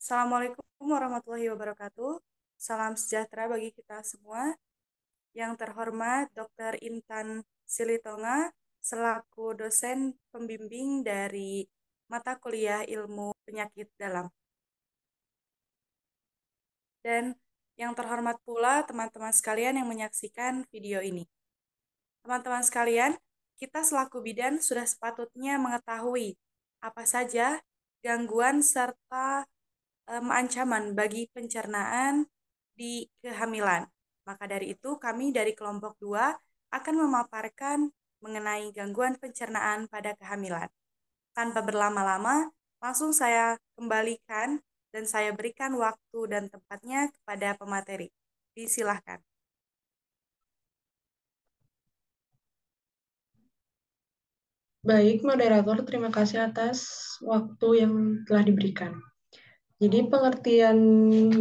Assalamualaikum warahmatullahi wabarakatuh. Salam sejahtera bagi kita semua. Yang terhormat Dr. Intan Silitonga selaku dosen pembimbing dari mata kuliah Ilmu Penyakit Dalam. Dan yang terhormat pula teman-teman sekalian yang menyaksikan video ini. Teman-teman sekalian, kita selaku bidan sudah sepatutnya mengetahui apa saja gangguan serta ancaman bagi pencernaan di kehamilan. Maka dari itu, kami dari kelompok 2 akan memaparkan mengenai gangguan pencernaan pada kehamilan. Tanpa berlama-lama, langsung saya kembalikan dan saya berikan waktu dan tempatnya kepada pemateri. Disilahkan. Baik, moderator, terima kasih atas waktu yang telah diberikan. Jadi, pengertian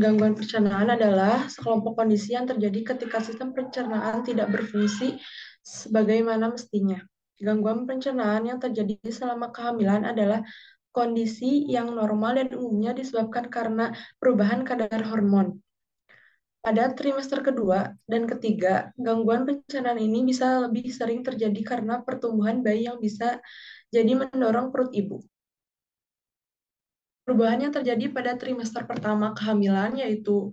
gangguan pencernaan adalah sekelompok kondisi yang terjadi ketika sistem pencernaan tidak berfungsi sebagaimana mestinya. Gangguan pencernaan yang terjadi selama kehamilan adalah kondisi yang normal dan umumnya disebabkan karena perubahan kadar hormon. Pada trimester kedua dan ketiga, gangguan pencernaan ini bisa lebih sering terjadi karena pertumbuhan bayi yang bisa jadi mendorong perut ibu. Perubahan yang terjadi pada trimester pertama kehamilan yaitu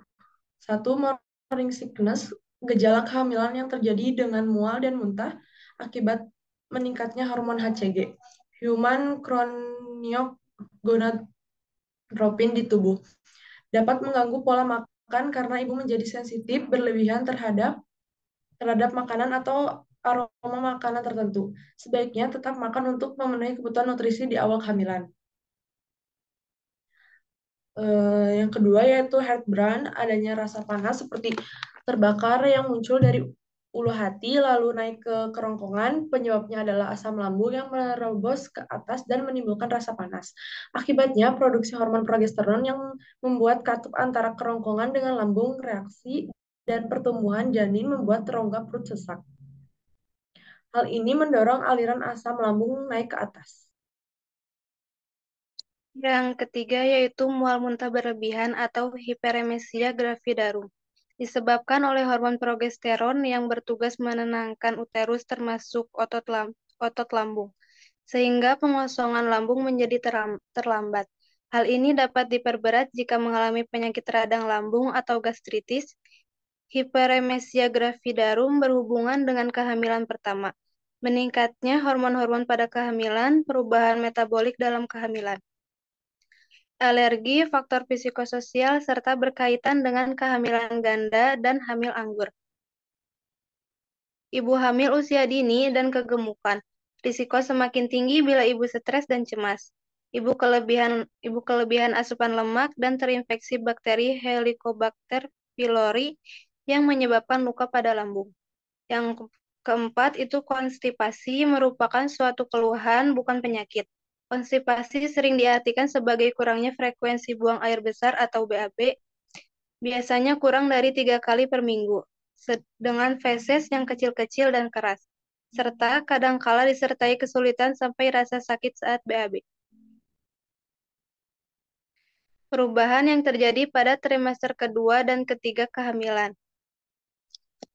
satu, morning sickness, gejala kehamilan yang terjadi dengan mual dan muntah akibat meningkatnya hormon HCG, human chorionic di tubuh, dapat mengganggu pola makan karena ibu menjadi sensitif berlebihan terhadap makanan atau aroma makanan tertentu. Sebaiknya tetap makan untuk memenuhi kebutuhan nutrisi di awal kehamilan. Yang kedua yaitu heartburn, adanya rasa panas seperti terbakar yang muncul dari ulu hati lalu naik ke kerongkongan. Penyebabnya adalah asam lambung yang merobos ke atas dan menimbulkan rasa panas. Akibatnya produksi hormon progesteron yang membuat katup antara kerongkongan dengan lambung reaksi dan pertumbuhan janin membuat rongga perut sesak. Hal ini mendorong aliran asam lambung naik ke atas. Yang ketiga yaitu mual muntah berlebihan atau hiperemesia gravidarum. Disebabkan oleh hormon progesteron yang bertugas menenangkan uterus termasuk otot lambung, sehingga pengosongan lambung menjadi terlambat. Hal ini dapat diperberat jika mengalami penyakit radang lambung atau gastritis. Hiperemesia gravidarum berhubungan dengan kehamilan pertama. Meningkatnya hormon-hormon pada kehamilan, perubahan metabolik dalam kehamilan. Alergi, faktor psikososial, serta berkaitan dengan kehamilan ganda dan hamil anggur. Ibu hamil usia dini dan kegemukan. Risiko semakin tinggi bila ibu stres dan cemas. Ibu kelebihan asupan lemak dan terinfeksi bakteri Helicobacter pylori yang menyebabkan luka pada lambung. Yang keempat itu konstipasi merupakan suatu keluhan bukan penyakit. Konstipasi sering diartikan sebagai kurangnya frekuensi buang air besar atau BAB, biasanya kurang dari 3 kali per minggu, dengan feses yang kecil-kecil dan keras, serta kadangkala disertai kesulitan sampai rasa sakit saat BAB. Perubahan yang terjadi pada trimester kedua dan ketiga kehamilan.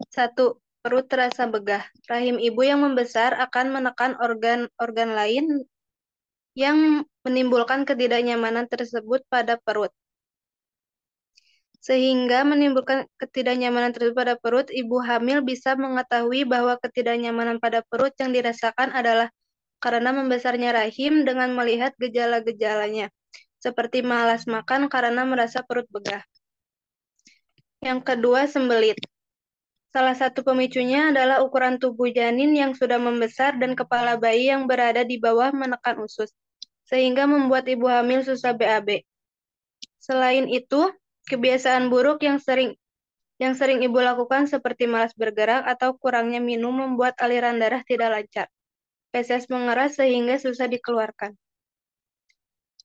1. Perut terasa begah. Rahim ibu yang membesar akan menekan organ-organ lain yang menimbulkan ketidaknyamanan tersebut pada perut. Sehingga menimbulkan ketidaknyamanan tersebut pada perut, ibu hamil bisa mengetahui bahwa ketidaknyamanan pada perut yang dirasakan adalah karena membesarnya rahim dengan melihat gejala-gejalanya, seperti malas makan karena merasa perut begah. Yang kedua, sembelit. Salah satu pemicunya adalah ukuran tubuh janin yang sudah membesar dan kepala bayi yang berada di bawah menekan usus, sehingga membuat ibu hamil susah BAB. Selain itu, kebiasaan buruk yang sering ibu lakukan seperti malas bergerak atau kurangnya minum membuat aliran darah tidak lancar. Feses mengeras sehingga susah dikeluarkan.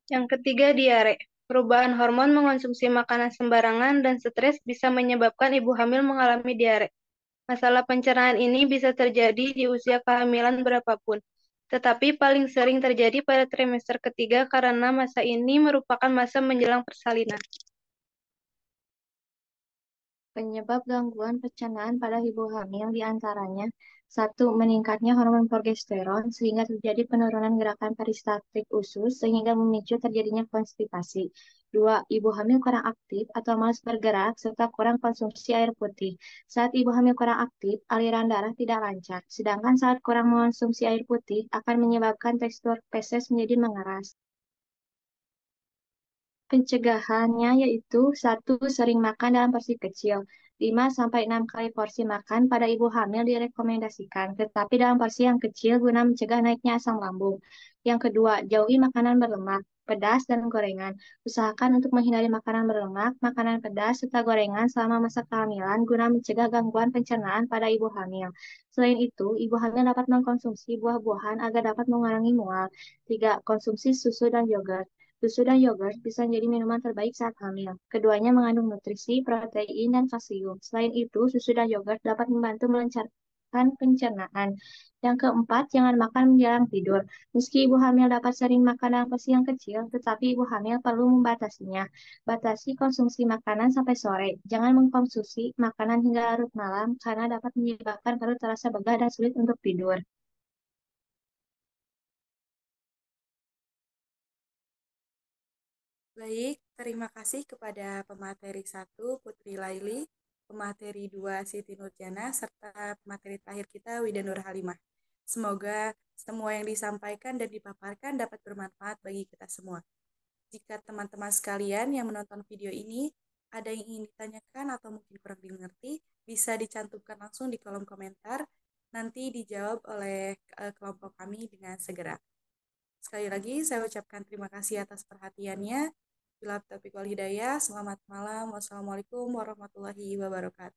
Yang ketiga, diare. Perubahan hormon, mengonsumsi makanan sembarangan, dan stres bisa menyebabkan ibu hamil mengalami diare. Masalah pencernaan ini bisa terjadi di usia kehamilan berapapun. tetapi paling sering terjadi pada trimester ketiga karena masa ini merupakan masa menjelang persalinan. Penyebab gangguan pencernaan pada ibu hamil diantaranya: 1. Meningkatnya hormon progesteron sehingga terjadi penurunan gerakan peristaltik usus sehingga memicu terjadinya konstipasi. 2. Ibu hamil kurang aktif atau malas bergerak serta kurang konsumsi air putih. Saat ibu hamil kurang aktif, aliran darah tidak lancar, sedangkan saat kurang mengonsumsi air putih akan menyebabkan tekstur feses menjadi mengeras. Pencegahannya yaitu: 1. Sering makan dalam porsi kecil. 5-6 kali porsi makan pada ibu hamil direkomendasikan, tetapi dalam porsi yang kecil guna mencegah naiknya asam lambung. Yang kedua, jauhi makanan berlemak, pedas, dan gorengan. Usahakan untuk menghindari makanan berlemak, makanan pedas, serta gorengan selama masa kehamilan guna mencegah gangguan pencernaan pada ibu hamil. Selain itu, ibu hamil dapat mengkonsumsi buah-buahan agar dapat mengurangi mual. 3. Konsumsi susu dan yogurt. Susu dan yogurt bisa menjadi minuman terbaik saat hamil. Keduanya mengandung nutrisi, protein, dan kalsium. Selain itu, susu dan yogurt dapat membantu melancarkan pencernaan. Yang keempat, jangan makan menjelang tidur. Meski ibu hamil dapat sering makan dalam porsi yang kecil, tetapi ibu hamil perlu membatasinya. Batasi konsumsi makanan sampai sore. Jangan mengkonsumsi makanan hingga larut malam karena dapat menyebabkan perut terasa begah dan sulit untuk tidur. Baik, terima kasih kepada pemateri 1 Putri Laili, pemateri 2 Siti Nurjana, serta pemateri terakhir kita Wida Nur Halimah. Semoga semua yang disampaikan dan dipaparkan dapat bermanfaat bagi kita semua. Jika teman-teman sekalian yang menonton video ini ada yang ingin ditanyakan atau mungkin kurang dimengerti, bisa dicantumkan langsung di kolom komentar, nanti dijawab oleh kelompok kami dengan segera. Sekali lagi, saya ucapkan terima kasih atas perhatiannya. Bila taufiq wal hidayah, selamat malam. Wassalamualaikum warahmatullahi wabarakatuh.